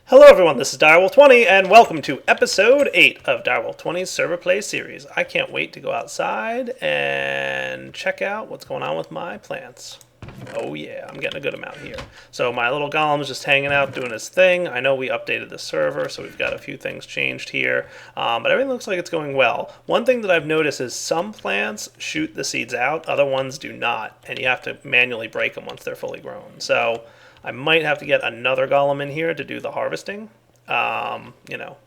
Hello everyone, this is Direwolf20 and welcome to episode 8 of Direwolf20's Server Play series. I can't wait to go outside and check out what's going on with my plants. Oh yeah, I'm getting a good amount here. So my little golem's just hanging out doing his thing. I know we updated the server, so we've got a few things changed here, but everything looks like it's going well. One thing that I've noticed is some plants shoot the seeds out, other ones do not, and you have to manually break them once they're fully grown. So I might have to get another golem in here to do the harvesting, but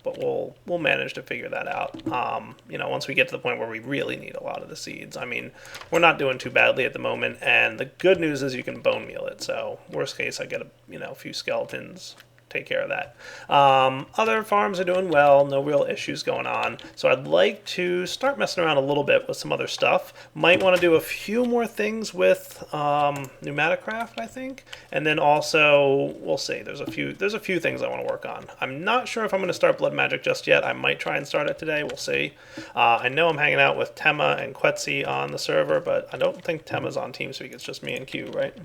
we'll manage to figure that out. Once we get to the point where we really need a lot of the seeds. I mean, we're not doing too badly at the moment, and the good news is you can bone meal it. So worst case, I get a few skeletons. Take care of that. Other farms are doing well, no real issues going on. So I'd like to start messing around a little bit with some other stuff. Might want to do a few more things with Pneumaticraft, I think. And then also, we'll see, there's a few things I want to work on. I'm not sure if I'm going to start Blood Magic just yet. I might try and start it today, we'll see. I know I'm hanging out with Tema and Quetzi on the server, but I don't think Tema's on TeamSpeak, it's just me and Q, right?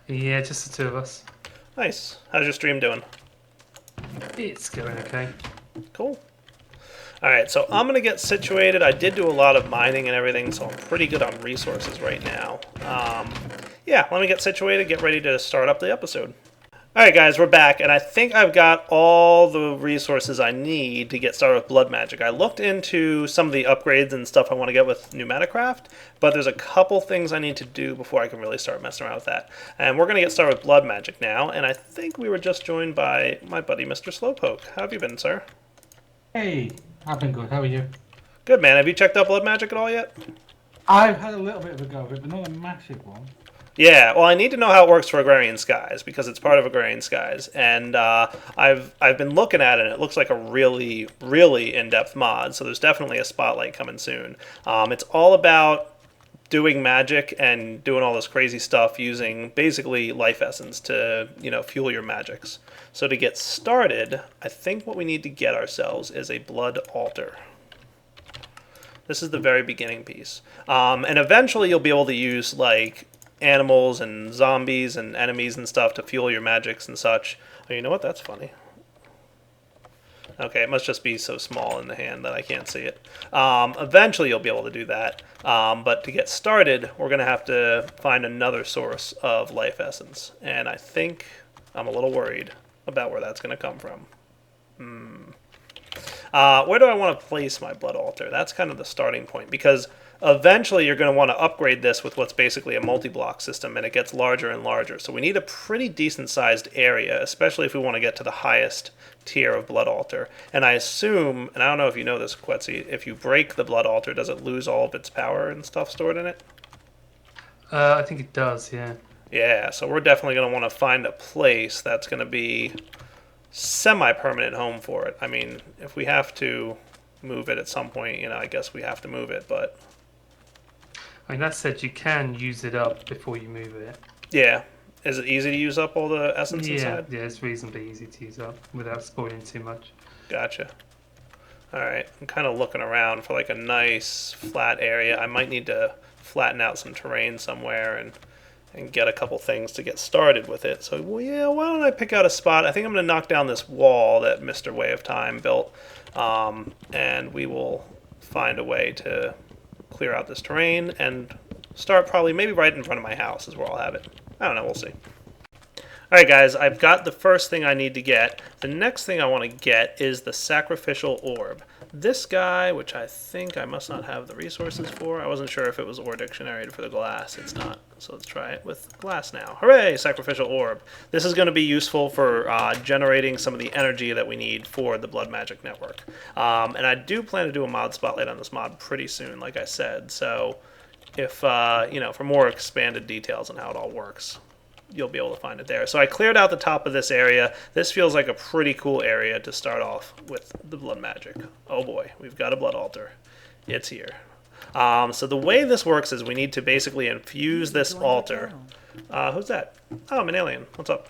Yeah, just the two of us. Nice. How's your stream doing? It's going okay. Cool. Alright, so I'm going to get situated. I did do a lot of mining and everything, so I'm pretty good on resources right now. Let me get situated, get ready to start up the episode. Alright guys, we're back, and I think I've got all the resources I need to get started with Blood Magic. I looked into some of the upgrades and stuff I want to get with Pneumaticraft, but there's a couple things I need to do before I can really start messing around with that. And we're going to get started with Blood Magic now, and I think we were just joined by my buddy Mr. Slowpoke. How have you been, sir? Hey, I've been good. How are you? Good, man. Have you checked out Blood Magic at all yet? I've had a little bit of a go of it, but not a massive one. Yeah, well, I need to know how it works for Agrarian Skies because it's part of Agrarian Skies, and I've been looking at it, and it looks like a really, really in-depth mod. So there's definitely a spotlight coming soon. It's all about doing magic and doing all this crazy stuff using basically life essence to fuel your magics. So to get started, I think what we need to get ourselves is a blood altar. This is the very beginning piece, and eventually you'll be able to use like animals and zombies and enemies and stuff to fuel your magics and such. Oh, you know what? That's funny. Okay, it must just be so small in the hand that I can't see it. Eventually you'll be able to do that, but to get started, we're going to have to find another source of life essence, and I think I'm a little worried about where that's going to come from. Where do I want to place my blood altar? That's kind of the starting point, because eventually you're going to want to upgrade this with what's basically a multi-block system, and it gets larger and larger. So we need a pretty decent-sized area, especially if we want to get to the highest tier of blood altar. And I assume, and I don't know if you know this, Quetzi, if you break the blood altar, does it lose all of its power and stuff stored in it? I think it does, yeah. Yeah, so we're definitely going to want to find a place that's going to be semi-permanent home for it. I mean, if we have to move it at some point, I guess we have to move it, but I mean, that said, you can use it up before you move it. yeah. Is it easy to use up all the essence inside? Yeah, it's reasonably easy to use up without spoiling too much. Gotcha. Alright, I'm kind of looking around for like a nice flat area. I might need to flatten out some terrain somewhere and get a couple things to get started with it. So, well, yeah, why don't I pick out a spot? I think I'm going to knock down this wall that Mr. Way of Time built, and we will find a way to clear out this terrain and start probably maybe right in front of my house is where I'll have it. I don't know, we'll see. Alright guys, I've got the first thing I need to get. The next thing I want to get is the Sacrificial Orb. This guy, which I think I must not have the resources for. I wasn't sure if it was Ore Dictionary for the glass. It's not. So let's try it with glass now. Hooray! Sacrificial Orb. This is going to be useful for generating some of the energy that we need for the Blood Magic Network. And I do plan to do a mod spotlight on this mod pretty soon, like I said. So if, for more expanded details on how it all works, you'll be able to find it there. So I cleared out the top of this area. This feels like a pretty cool area to start off with the blood magic. Oh boy, we've got a blood altar. It's here. So the way this works is we need to basically infuse this altar. Who's that? Oh, I'm an alien. What's up?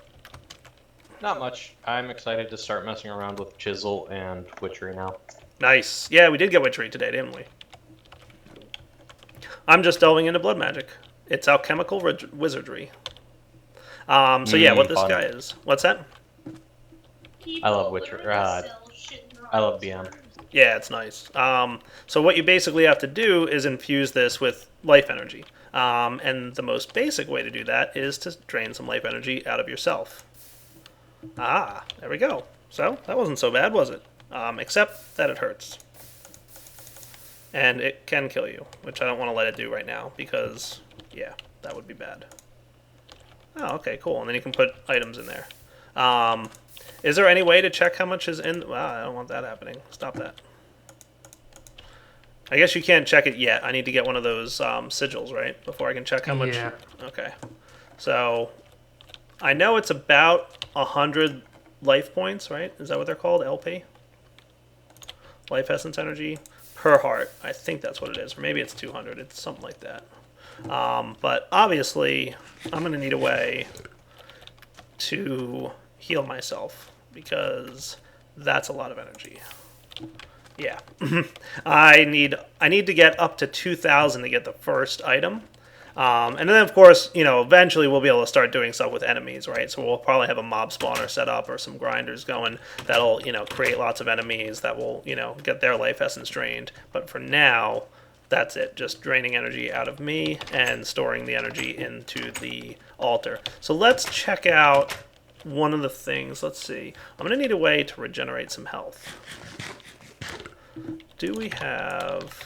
Not much. I'm excited to start messing around with chisel and witchery now. Nice. Yeah, we did get witchery today, didn't we? I'm just delving into blood magic. It's Alchemical Wizardry. So yeah, what this fun. guy is. What's that? I love Witcher. I love BM. Yeah, it's nice. So what you basically have to do is infuse this with life energy. And the most basic way to do that is to drain some life energy out of yourself. Ah, there we go. So that wasn't so bad, was it? Except that it hurts. And it can kill you, which I don't want to let it do right now because, yeah, that would be bad. Oh, okay, cool. And then you can put items in there. Is there any way to check how much is in? Wow, I don't want that happening. Stop that. I guess you can't check it yet. I need to get one of those sigils, right? Before I can check how much. Yeah. Okay. So I know it's about 100 life points, right? Is that what they're called? LP? Life essence energy per heart. I think that's what it is. Or maybe it's 200. It's something like that. But obviously, I'm going to need a way to heal myself because that's a lot of energy. Yeah. I need to get up to 2,000 to get the first item. And then, of course, eventually we'll be able to start doing stuff with enemies, right? So we'll probably have a mob spawner set up or some grinders going that'll, create lots of enemies that will, get their life essence drained. But for now, that's it. Just draining energy out of me and storing the energy into the altar. So let's check out one of the things. Let's see. I'm going to need a way to regenerate some health. Do we have...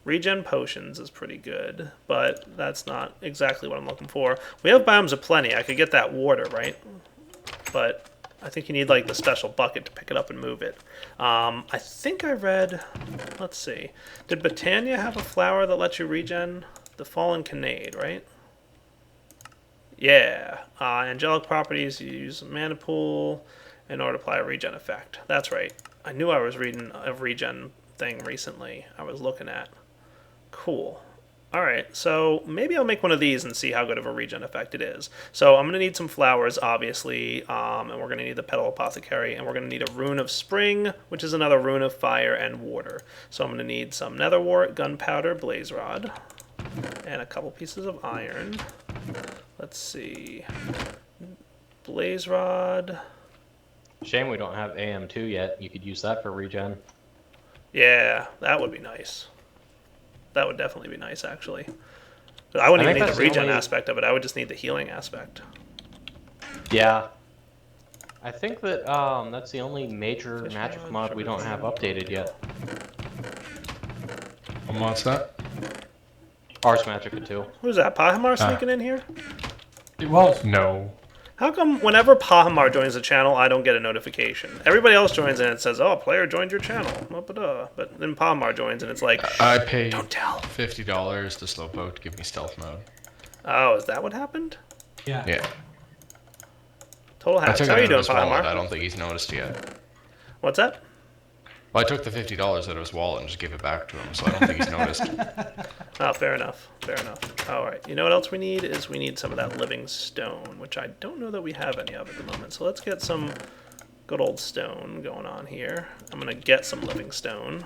Regen potions is pretty good, but that's not exactly what I'm looking for. We have biomes of plenty. I could get that water, right? But I think you need like the special bucket to pick it up and move it. I think I read... Let's see. Did Botania have a flower that lets you regen? The Fallen Canade, right? Yeah. Angelic properties, you use a mana pool in order to apply a regen effect. That's right. I knew I was reading a regen thing recently I was looking at. Cool. Alright, so maybe I'll make one of these and see how good of a regen effect it is. So I'm going to need some flowers, obviously, and we're going to need the Petal Apothecary, and we're going to need a Rune of Spring, which is another Rune of Fire and Water. So I'm going to need some Netherwort, Gunpowder, Blaze Rod, and a couple pieces of iron. Let's see. Blaze Rod. Shame we don't have AM2 yet. You could use that for regen. Yeah, that would be nice. That would definitely be nice, actually. But I wouldn't even need the regen aspect of it. I would just need the healing aspect. Yeah. I think that that's the only major magic mod we don't have updated yet. What's that? Ars Magica 2. Who's that? Pahamar sneaking in here? It was. No. How come whenever Pahamar joins the channel, I don't get a notification? Everybody else joins and it says, "Oh, player joined your channel." But then Pahamar joins and it's like, I paid "Don't tell." $50 to Slowpoke to give me stealth mode. Oh, is that what happened? Yeah. Yeah. Total I hacks. took How it are you out of doing, his wallet. I Pahamar? don't think he's noticed yet. What's that? Well, I took the $50 out of his wallet and just gave it back to him, so I don't think he's noticed. Oh, fair enough. Fair enough. All right. You know what else we need is we need some of that living stone, which I don't know that we have any of at the moment. So let's get some good old stone going on here. I'm going to get some living stone.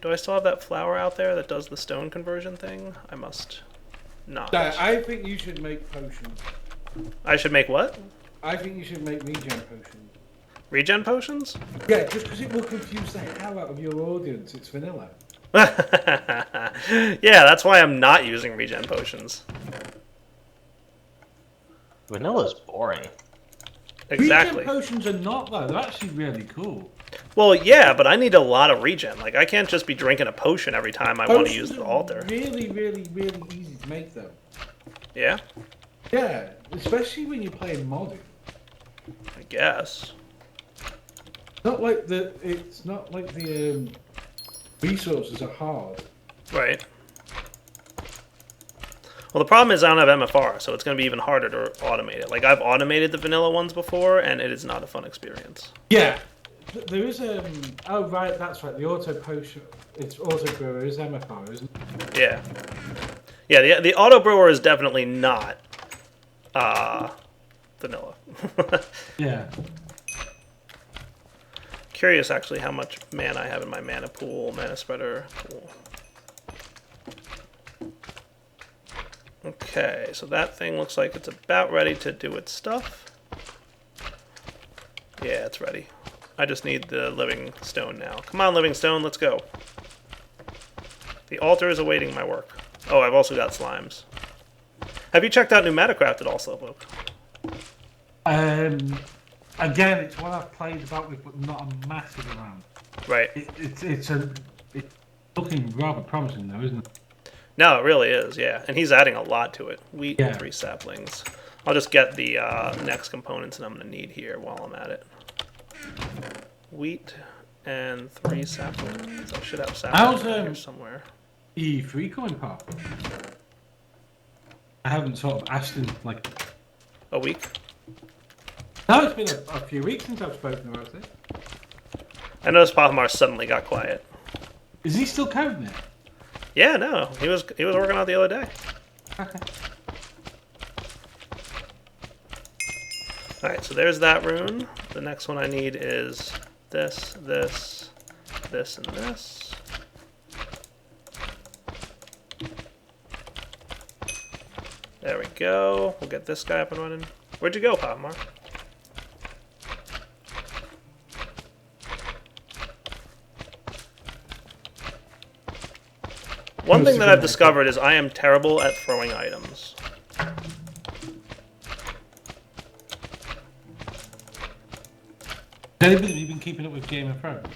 Do I still have that flower out there that does the stone conversion thing? I must not. I think you should make potions. I should make what? I think you should make regen potions. Regen potions? Yeah, just because it will confuse the hell out of your audience. It's vanilla. Yeah, that's why I'm not using regen potions. Vanilla's boring. Exactly. Regen potions are not though. They're actually really cool. Well, yeah, but I need a lot of regen. Like, I can't just be drinking a potion every time I want to use the altar. Really, really, really easy to make though. Yeah? Yeah, especially when you're playing modded. I guess. It's not like the resources are hard. Right. Well, the problem is I don't have MFR, so it's going to be even harder to automate it. Like, I've automated the vanilla ones before, and it is not a fun experience. Yeah, there is oh right, that's right. The auto potion, it's auto brewer is MFR, isn't it? Yeah. Yeah, the auto brewer is definitely not vanilla. Yeah. Curious, actually, how much mana I have in my mana pool, mana spreader pool. Okay, so that thing looks like it's about ready to do its stuff. Yeah, it's ready. I just need the living stone now. Come on, living stone, let's go. The altar is awaiting my work. Oh, I've also got slimes. Have you checked out Pneumaticraft at all, Slowpoke? Again, it's one I've played about with, but not a massive amount. Right. It's looking rather promising, though, isn't it? No, it really is, yeah. And he's adding a lot to it. Wheat and Yeah. 3 saplings. I'll just get the next components that I'm going to need here while I'm at it. Wheat and 3 saplings. I should have saplings here somewhere. E3 coming, Pop. I haven't sort of asked him, like... A week? No, it's been a few weeks since I've spoken about it. I noticed Pahmar suddenly got quiet. Is he still coding it? Yeah, no. He was working on it the other day. Okay. Alright, so there's that rune. The next one I need is this, this, this, and this. There we go. We'll get this guy up and running. Where'd you go, Pahmar? One thing that I've discovered is I am terrible at throwing items. Have you been keeping up with Game of Thrones?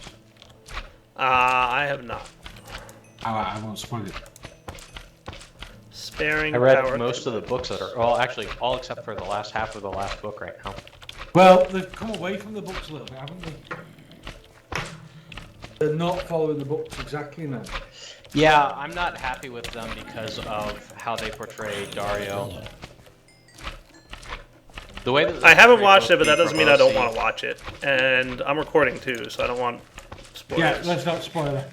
I have not. I won't spoil it. Sparing I read power most of the books that are, well, actually, all except for the last half of the last book right now. Well, they've come away from the books a little bit, haven't they? They're not following the books exactly now. Yeah, I'm not happy with them because of how they portray Dario. The way that I haven't watched it, but both that doesn't mean I don't Promosi- want to watch it. And I'm recording too, so I don't want spoilers. Yeah, let's not spoil it.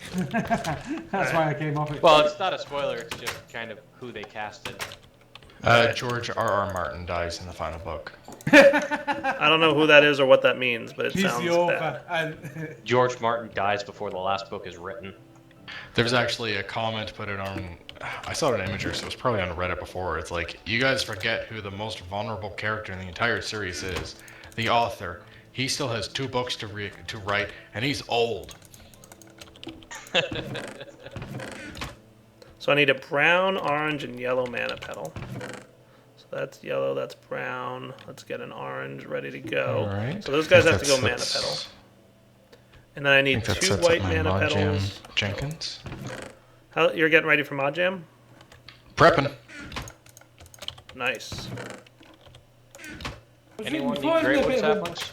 That's why I came off it. Well, it's not a spoiler, it's just kind of who they casted. George R.R. Martin dies in the final book. I don't know who that is or what that means, but it He's sounds the bad. author, and George Martin dies before the last book is written. There's actually a comment put it on. I saw it on Imager, so it was probably on Reddit before. It's like, you guys forget who the most vulnerable character in the entire series is. The author. He still has 2 books to write, and he's old. So I need a brown, orange, and yellow mana petal. So that's yellow, that's brown. Let's get an orange ready to go. Alright. So those guys I have think to go mana that's- petal. And then I need think that 2 sets white up my mana Mod Jam petals. Jenkins. How, you're getting ready for Mod Jam? Prepping. Nice. Anyone before I need great get wood a bit of a- saplings?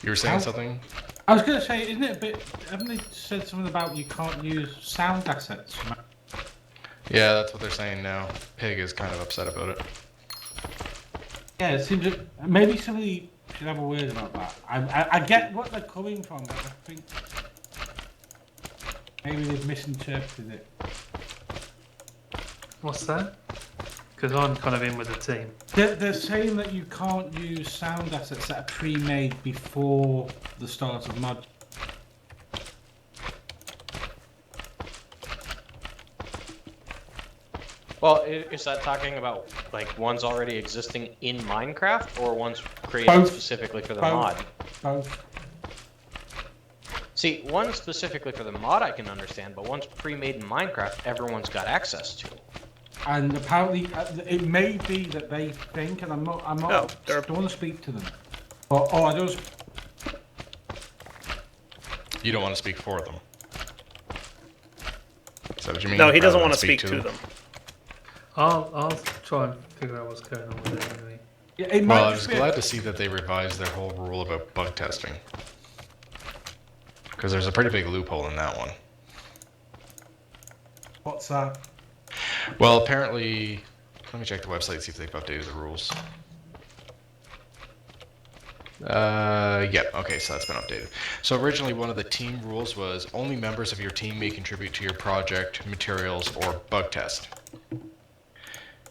You were saying How- something? I was going to say, isn't it a bit? Haven't they said something about you can't use sound assets? Yeah, that's what they're saying now. Pig is kind of upset about it. Yeah, it seems that maybe somebody should have a word about that. I get what they're coming from, but I think maybe they've misinterpreted it. What's that? Because I'm kind of in with the team. They're saying that you can't use sound assets that are pre-made before the start of mod. Well, is that talking about like ones already existing in Minecraft or ones created Both. specifically for the Both. mod? Both. See, one specifically for the mod I can understand, but one's pre-made in Minecraft, everyone's got access to. And apparently, it may be that they think, and I'm not, Oh, I they're- don't want to speak to them. But, I just, You don't want to speak for them. Is that what you mean? No, he Rather doesn't than want to speak to them. I'll try and figure out what's going on with it anyway. yeah, it Well, might I just was be glad to see that they revised their whole rule about bug testing. Because there's a pretty big loophole in that one. What's that? Well, apparently, let me check the website, see if they've updated the rules. Yep, okay, so that's been updated. So originally one of the team rules was only members of your team may contribute to your project, materials, or bug test.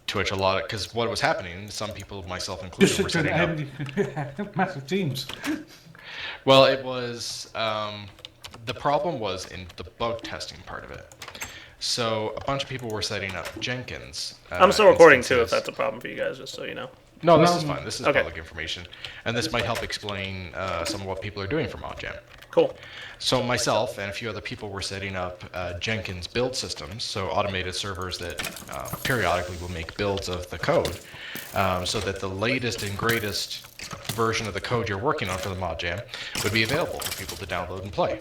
To which a lot of, because what was happening, some people, myself included, Just were such setting up. massive teams. Well, it was, the problem was in the bug testing part of it. So a bunch of people were setting up Jenkins. I'm still recording too, if instances. that's a problem for you guys, just so you know. No, this is fine. This is Okay. public information, and this might help explain some of what people are doing for ModJam. Cool. So myself and a few other people were setting up Jenkins build systems, so automated servers that periodically will make builds of the code, so that the latest and greatest version of the code you're working on for the ModJam would be available for people to download and play.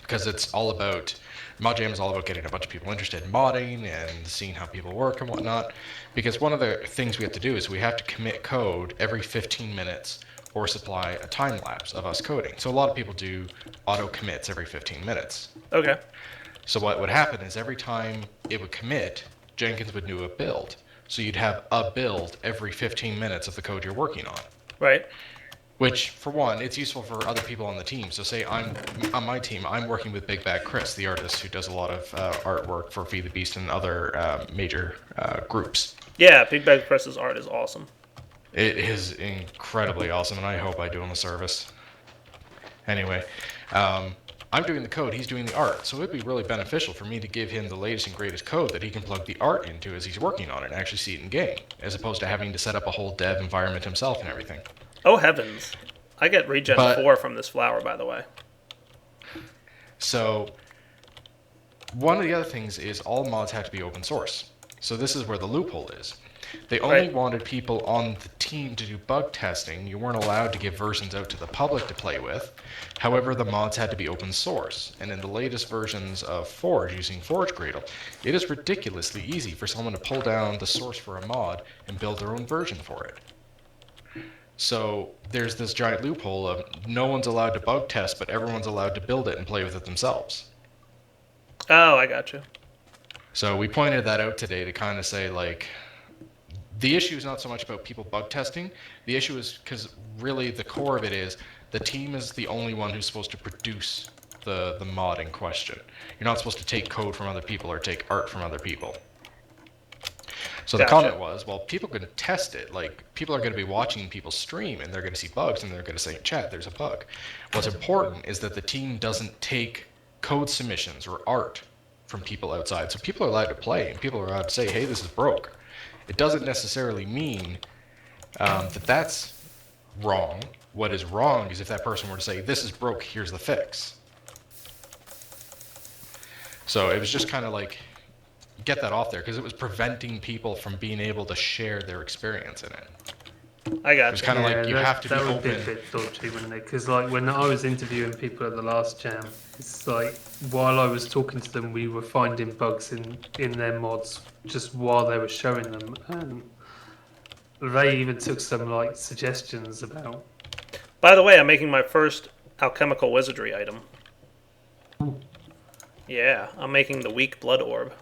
Because it's all about, ModJam is all about getting a bunch of people interested in modding and seeing how people work and whatnot. Because one of the things we have to do is we have to commit code every 15 minutes or supply a time lapse of us coding. So a lot of people do auto commits every 15 minutes. Okay. So what would happen is every time it would commit, Jenkins would do a build. So you'd have a build every 15 minutes of the code you're working on. Right. Which, for one, it's useful for other people on the team. So say I'm on my team, I'm working with Big Bad Chris, the artist who does a lot of artwork for Feed the Beast and other major groups. Yeah, Big Bad Press's art is awesome. It is incredibly awesome, and I hope I do him a service. Anyway, I'm doing the code, he's doing the art, so it'd be really beneficial for me to give him the latest and greatest code that he can plug the art into as he's working on it and actually see it in game, as opposed to having to set up a whole dev environment himself and everything. Oh heavens. I get regen 4 from this flower, by the way. So, one of the other things is all mods have to be open source. So this is where the loophole is. They only wanted people on the team to do bug testing. You weren't allowed to give versions out to the public to play with. However, the mods had to be open source. And in the latest versions of Forge, using Forgecraft2, it is ridiculously easy for someone to pull down the source for a mod and build their own version for it. So there's this giant loophole of no one's allowed to bug test, but everyone's allowed to build it and play with it themselves. Oh, I got you. So we pointed that out today to kind of say, like, the issue is not so much about people bug testing. The issue is because really the core of it is the team is the only one who's supposed to produce the mod in question. You're not supposed to take code from other people or take art from other people. So the comment was, well, people can test it. Like, people are going to be watching people stream, and they're going to see bugs, and they're going to say, chat, there's a bug. What's important is that the team doesn't take code submissions or art from people outside. So people are allowed to play, and people are allowed to say, hey, this is broke. It doesn't necessarily mean that that's wrong. What is wrong is if that person were to say, this is broke, here's the fix. So it was just kind of like, get that off there, because it was preventing people from being able to share their experience in it. I got you. It's kind of like you have to be That would open. be a bit dodgy, wouldn't it? Because like when I was interviewing people at the last jam, it's like while I was talking to them, we were finding bugs in their mods just while they were showing them, and they even took some like suggestions about. By the way, I'm making my first Alchemical Wizardry item. Yeah, I'm making the Weak Blood Orb,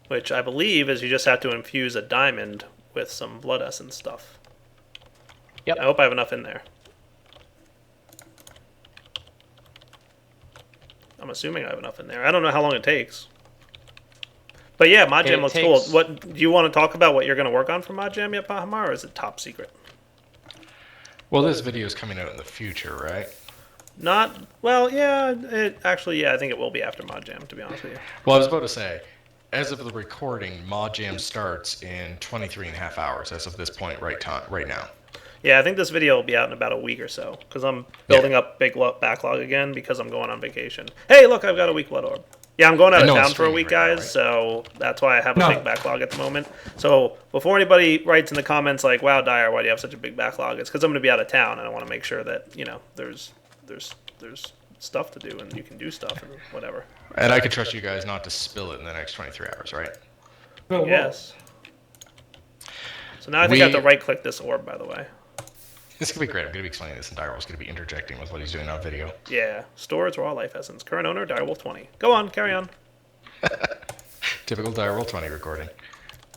which I believe is you just have to infuse a diamond with some blood essence stuff. Yep. I hope I have enough in there. I'm assuming I have enough in there. I don't know how long it takes. But yeah, ModJam looks cool. What do you want to talk about what you're going to work on for ModJam yet, Bahamar, or is it top secret? Well, this video is coming out in the future, right? Not, well, yeah, yeah, I think it will be after ModJam, to be honest with you. Well, I was about to say, as of the recording, ModJam starts in 23 and a half hours as of this point right now. Yeah, I think this video will be out in about a week or so, because I'm building up big backlog again because I'm going on vacation. Hey, look, I've got a Weak Blood Orb. Yeah, I'm going out of town for a week, guys, so that's why I have a big backlog at the moment. So before anybody writes in the comments like, wow, Dyer, why do you have such a big backlog? It's because I'm going to be out of town, and I want to make sure that, you know, there's stuff to do, and you can do stuff and whatever. And I can trust you guys not to spill it in the next 23 hours, right? Yes. So now I think I have to right-click this orb, by the way. It's going to be great. I'm going to be explaining this, and Direwolf's going to be interjecting with what he's doing on video. Yeah. Storage raw life essence. Current owner, Direwolf 20. Go on, carry on. Typical Direwolf 20 recording.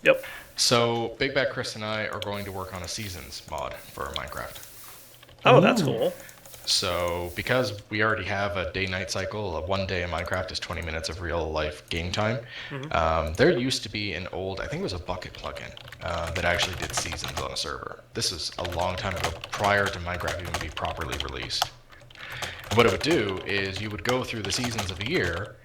Yep. So, Big Bad Chris and I are going to work on a Seasons mod for Minecraft. Oh, that's cool. So, because we already have a day-night cycle, of 1 day in Minecraft is 20 minutes of real-life game time, there used to be an old, I think it was a bucket plugin, that actually did seasons on a server. This is a long time ago, prior to Minecraft even being properly released. And what it would do is you would go through the seasons of the year,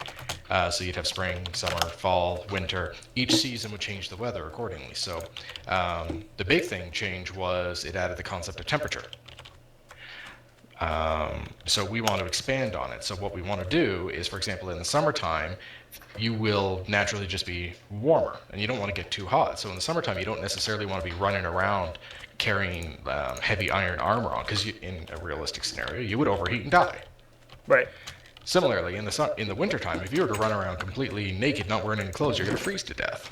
So you'd have spring, summer, fall, winter. Each season would change the weather accordingly. So the big thing change was it added the concept of temperature. So we want to expand on it. So what we want to do is, for example, in the summertime, you will naturally just be warmer, and you don't want to get too hot. So in the summertime, you don't necessarily want to be running around carrying heavy iron armor on, because in a realistic scenario, you would overheat and die. Right. Similarly, in the wintertime, if you were to run around completely naked, not wearing any clothes, you're going to freeze to death.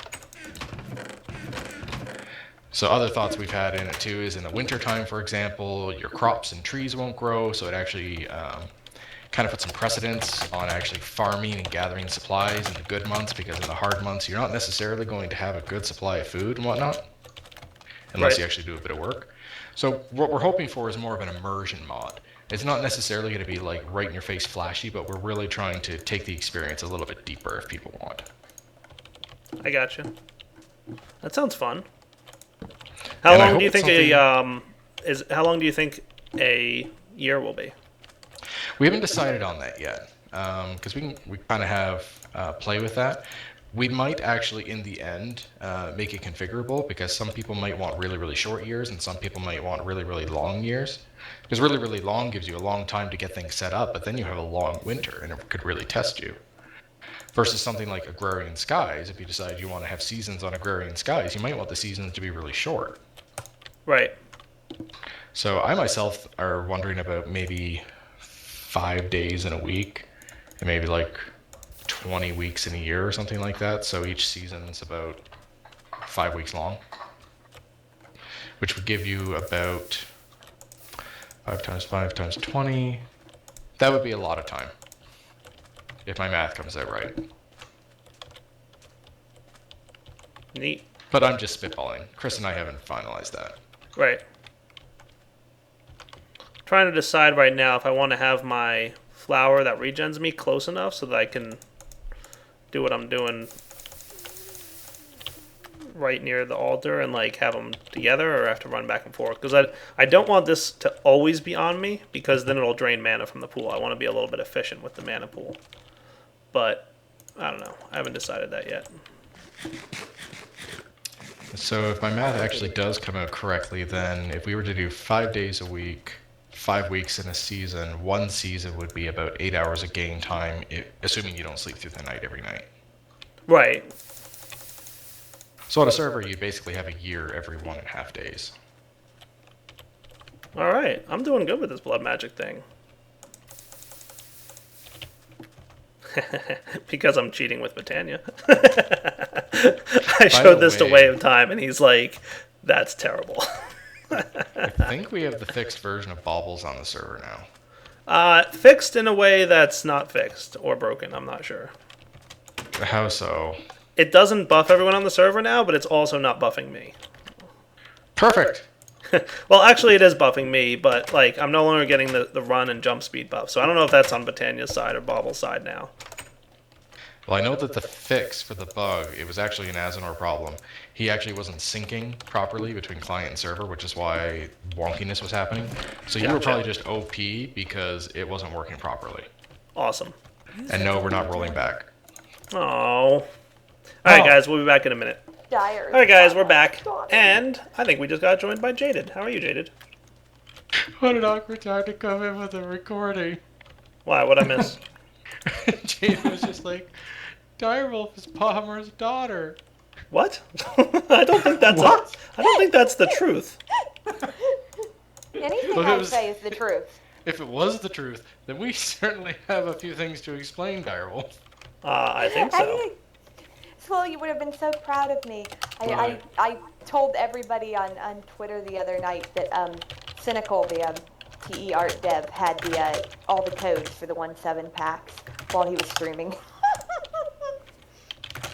So other thoughts we've had in it too is in the wintertime, for example, your crops and trees won't grow, so it actually kind of puts some precedence on actually farming and gathering supplies in the good months, because in the hard months, you're not necessarily going to have a good supply of food and whatnot, unless you actually do a bit of work. So what we're hoping for is more of an immersion mod. It's not necessarily going to be like right in your face flashy, but we're really trying to take the experience a little bit deeper if people want. I gotcha. That sounds fun. How long do you think how long do you think a year will be? We haven't decided on that yet, because we kind of have play with that. We might actually, in the end, make it configurable, because some people might want really, really short years, and some people might want really, really long years. Because really, really long gives you a long time to get things set up, but then you have a long winter, and it could really test you. Versus something like Agrarian Skies, if you decide you want to have seasons on Agrarian Skies, you might want the seasons to be really short. Right. So I myself are wondering about maybe 5 days in a week, and maybe like 20 weeks in a year or something like that. So each season's about 5 weeks long, which would give you about 5 times 5 times 20. That would be a lot of time, if my math comes out right. Neat. But I'm just spitballing. Chris and I haven't finalized that. Right. Trying to decide right now if I want to have my flower that regens me close enough so that I can do what I'm doing right near the altar and like have them together, or have to run back and forth, because I don't want this to always be on me, because then it'll drain mana from the pool. I want to be a little bit efficient with the mana pool, but I don't know. I haven't decided that yet. So if my math actually does come out correctly, then if we were to do 5 days a week, 5 weeks in a season, one season would be about 8 hours of game time, assuming you don't sleep through the night every night. Right. So on a server, you basically have a year every 1.5 days. All right. I'm doing good with this blood magic thing. Because I'm cheating with Britannia. I showed this to Way of Time, and he's like, that's terrible. I think we have the fixed version of Baubles on the server now. Fixed in a way that's not fixed, or broken, I'm not sure. How so? It doesn't buff everyone on the server now, but it's also not buffing me. Perfect! Well, actually, it is buffing me, but like I'm no longer getting the run and jump speed buff. So I don't know if that's on Britannia's side or Bobble's side now. Well, I know that the fix for the bug, it was actually an Azenor problem. He actually wasn't syncing properly between client and server, which is why wonkiness was happening. So you were probably just OP because it wasn't working properly. Awesome. And no, we're not rolling back. Oh. Alright, guys, we'll be back in a minute. Alright, guys, we're back. And I think we just got joined by Jaded. How are you, Jaded? What an awkward time to come in with a recording. Why? What'd I miss? Jaded was just like, Direwolf is Palmer's daughter. What? I don't think that's I don't think that's the truth. Anything I say is the truth. If it was the truth, then we certainly have a few things to explain, Direwolf. I think so. Well, you would have been so proud of me. I told everybody on Twitter the other night that Cynical, the TE art dev, had all the codes for the 1.7 packs while he was streaming.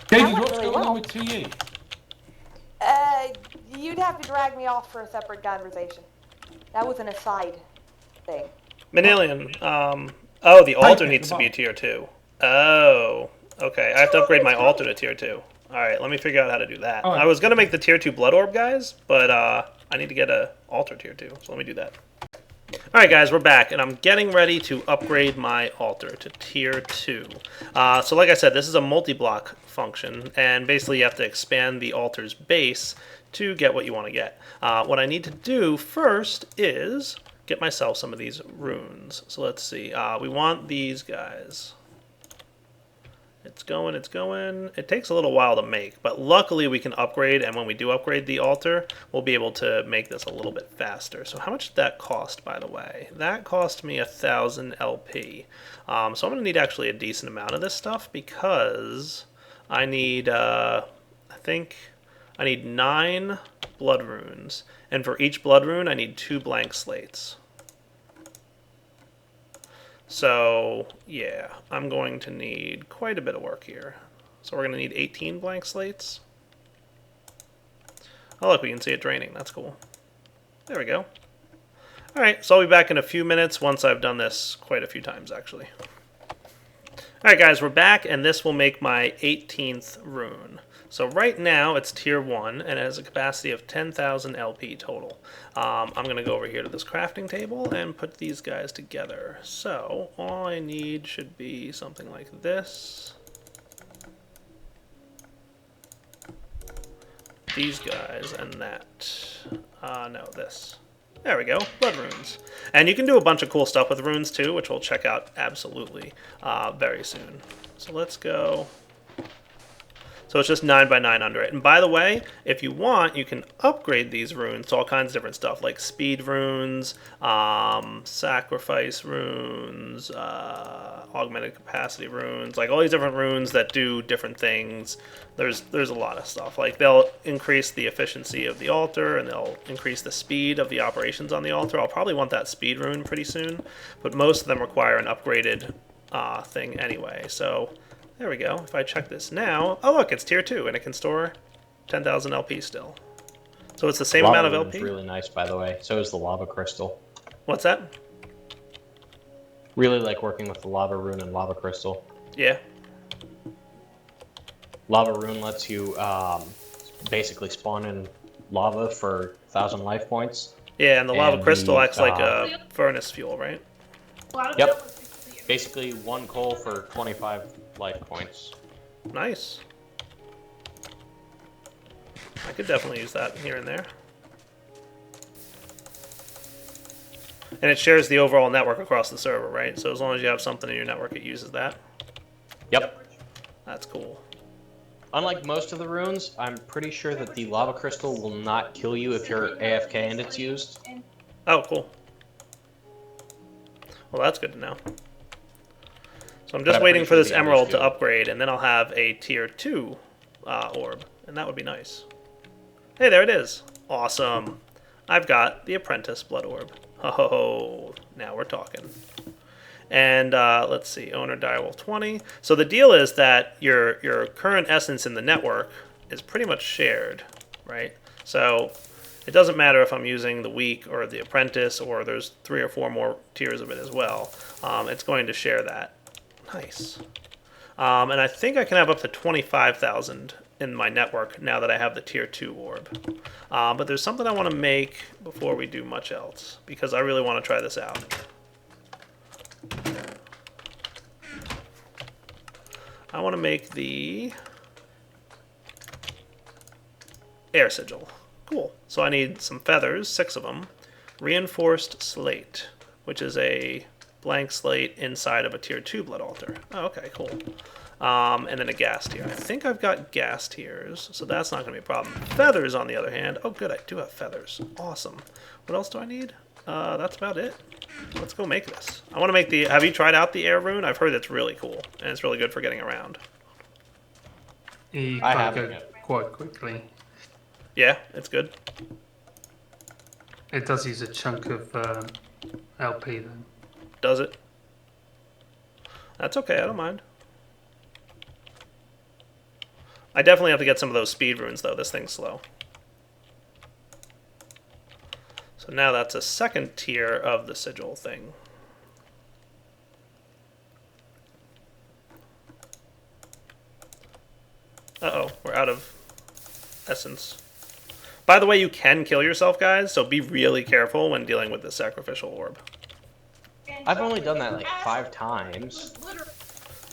David, what's going on with TE? You'd have to drag me off for a separate conversation. That was an aside thing. Manilian, oh, the altar needs to be tier 2. Oh, okay. I have to upgrade my altar to tier 2. Alright, let me figure out how to do that. I was going to make the tier 2 blood orb guys, but I need to get a altar tier 2, so let me do that. Alright guys, we're back, and I'm getting ready to upgrade my altar to tier 2. So like I said, this is a multi-block function, and basically you have to expand the altar's base to get what you want to get. What I need to do first is get myself some of these runes. So let's see, we want these guys. It's going, it's going. It takes a little while to make, but luckily we can upgrade, and when we do upgrade the altar, we'll be able to make this a little bit faster. So how much did that cost, by the way? That cost me 1,000 LP. So I'm going to need actually a decent amount of this stuff because I need, I think, I need 9 blood runes, and for each blood rune I need 2 blank slates. So, yeah, I'm going to need quite a bit of work here. So we're going to need 18 blank slates. Oh, look, we can see it draining. That's cool. There we go. Alright, so I'll be back in a few minutes once I've done this quite a few times, actually. Alright, guys, we're back, and this will make my 18th rune. So right now, it's tier 1, and it has a capacity of 10,000 LP total. I'm going to go over here to this crafting table and put these guys together. So all I need should be something like this. These guys and that. No, this. There we go, blood runes. And you can do a bunch of cool stuff with runes too, which we'll check out absolutely very soon. So let's go. So it's just 9 by 9 under it. And by the way, if you want, you can upgrade these runes to all kinds of different stuff, like speed runes, sacrifice runes, augmented capacity runes, like all these different runes that do different things. There's a lot of stuff. Like they'll increase the efficiency of the altar, and they'll increase the speed of the operations on the altar. I'll probably want that speed rune pretty soon, but most of them require an upgraded thing anyway. So there we go. If I check this now, oh look, it's tier 2, and it can store 10,000 LP still. So it's the same amount of LP. Really nice, by the way. So is the lava crystal. What's that? Really like working with the lava rune and lava crystal. Yeah. Lava rune lets you basically spawn in lava for 1,000 life points. Yeah, and the lava crystal acts like a furnace fuel, right? Yep. Basically 1 coal for 25 life points. Nice. I could definitely use that here and there. And it shares the overall network across the server, right? So as long as you have something in your network, it uses that. Yep. That's cool. Unlike most of the runes, I'm pretty sure that the lava crystal will not kill you if you're AFK and it's used. Oh, cool. Well, that's good to know. So I'm just waiting for this emerald to upgrade, and then I'll have a tier 2 orb, and that would be nice. Hey, there it is. Awesome. I've got the apprentice blood orb. Oh, now we're talking. And let's see, owner direwolf 20. So the deal is that your current essence in the network is pretty much shared, right? So it doesn't matter if I'm using the weak or the apprentice, or there's 3 or 4 more tiers of it as well. It's going to share that. Nice. And I think I can have up to 25,000 in my network now that I have the tier 2 orb. But there's something I want to make before we do much else, because I really want to try this out. I want to make the air sigil. Cool. So I need some feathers, 6 of them, reinforced slate, which is a blank slate inside of a tier 2 blood altar. Oh, okay, cool. And then a gas tier. I think I've got gas tiers, so that's not going to be a problem. Feathers, on the other hand. Oh, good, I do have feathers. Awesome. What else do I need? That's about it. Let's go make this. I want to make the... Have you tried out the air rune? I've heard it's really cool, and it's really good for getting around. You I can't haven't go yet. quite quickly. Yeah, it's good. It does use a chunk of LP then. Does it? That's okay, I don't mind. I definitely have to get some of those speed runes, though. This thing's slow. So now that's a second tier of the sigil thing. Uh-oh, we're out of essence. By the way, you can kill yourself, guys, so be really careful when dealing with the sacrificial orb. I've only done that like 5 times.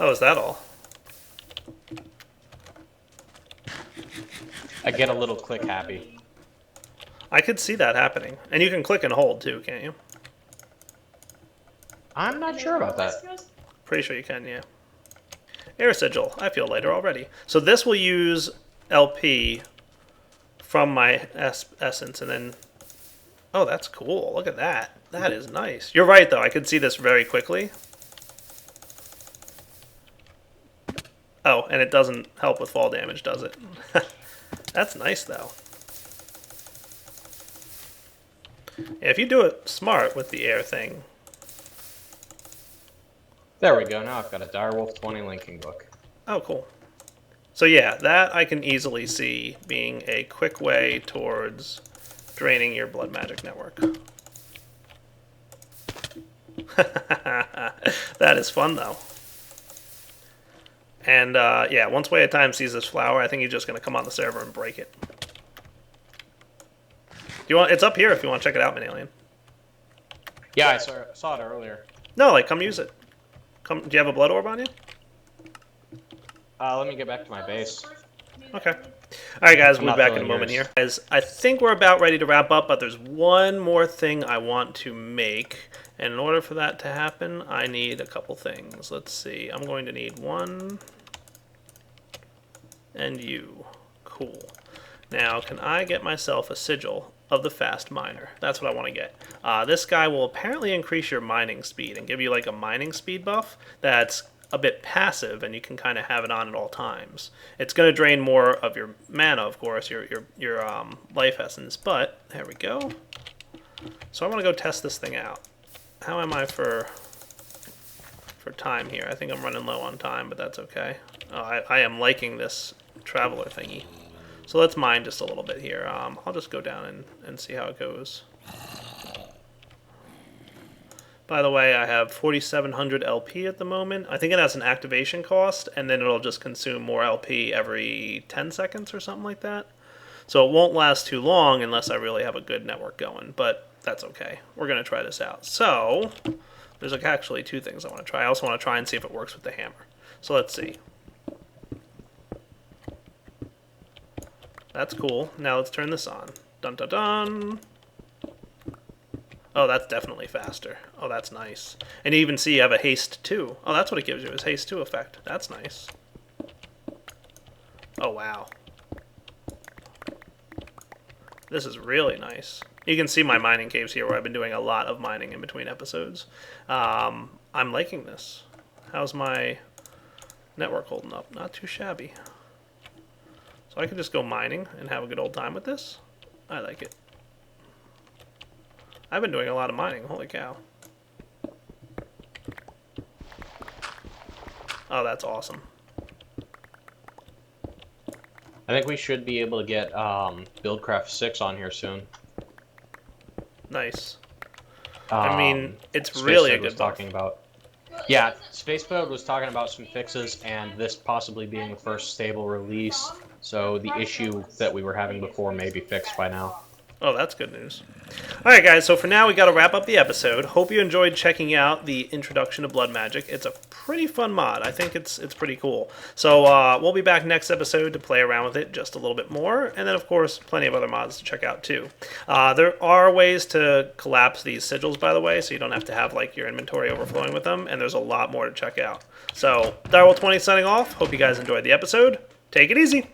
Oh, is that all? I get a little click happy. I could see that happening. And you can click and hold too, can't you? I'm not sure about that. Pretty sure you can, yeah. Air sigil. I feel lighter already. So this will use LP from my essence, and then... Oh, that's cool. Look at that. That is nice. You're right, though. I could see this very quickly. Oh, and it doesn't help with fall damage, does it? That's nice, though. Yeah, if you do it smart with the air thing. There we go. Now I've got a Direwolf 20 linking book. Oh, cool. So yeah, that I can easily see being a quick way towards draining your blood magic network. That is fun, though. And yeah, once Way of Time sees this flower, I think he's just going to come on the server and break it. Do you want? It's up here if you want to check it out, Manalien. Yeah, I saw it earlier. No, like, come use it. Come. Do you have a blood orb on you? Let me get back to my base. Okay. Alright guys, we'll I'm be not back in a feeling moment yours. here. Guys, I think we're about ready to wrap up, but there's one more thing I want to make. And in order for that to happen, I need a couple things. Let's see. I'm going to need one. And you. Cool. Now, can I get myself a sigil of the fast miner? That's what I want to get. This guy will apparently increase your mining speed and give you like a mining speed buff that's a bit passive, and you can kind of have it on at all times. It's going to drain more of your mana, of course, your life essence, but there we go. So I want to go test this thing out. How am I for time here? I think I'm running low on time, but that's okay. Oh, I am liking this traveler thingy. So let's mine just a little bit here. I'll just go down and see how it goes. By the way, I have 4,700 LP at the moment. I think it has an activation cost, and then it'll just consume more LP every 10 seconds or something like that. So it won't last too long unless I really have a good network going, but that's okay. We're going to try this out. So there's like actually 2 things I want to try. I also want to try and see if it works with the hammer. So let's see. That's cool. Now let's turn this on. Dun dun dun. Oh, that's definitely faster. Oh, that's nice. And you even see you have a haste 2. Oh, that's what it gives you, is haste 2 effect. That's nice. Oh, wow. This is really nice. You can see my mining caves here where I've been doing a lot of mining in between episodes. I'm liking this. How's my network holding up? Not too shabby. So I can just go mining and have a good old time with this. I like it. I've been doing a lot of mining, holy cow. Oh, that's awesome. I think we should be able to get Buildcraft 6 on here soon. Nice. I mean, it's Space really a Toad was good buff. talking about. Yeah, Spacebird was talking about some fixes, and this possibly being the first stable release, so the issue that we were having before may be fixed by now. Oh, that's good news. Alright guys, so for now we got to wrap up the episode. Hope you enjoyed checking out the introduction to Blood Magic. It's a pretty fun mod. I think it's pretty cool. So we'll be back next episode to play around with it just a little bit more. And then of course, plenty of other mods to check out too. There are ways to collapse these sigils, by the way, so you don't have to have like your inventory overflowing with them. And there's a lot more to check out. So, Direwolf20 signing off. Hope you guys enjoyed the episode. Take it easy.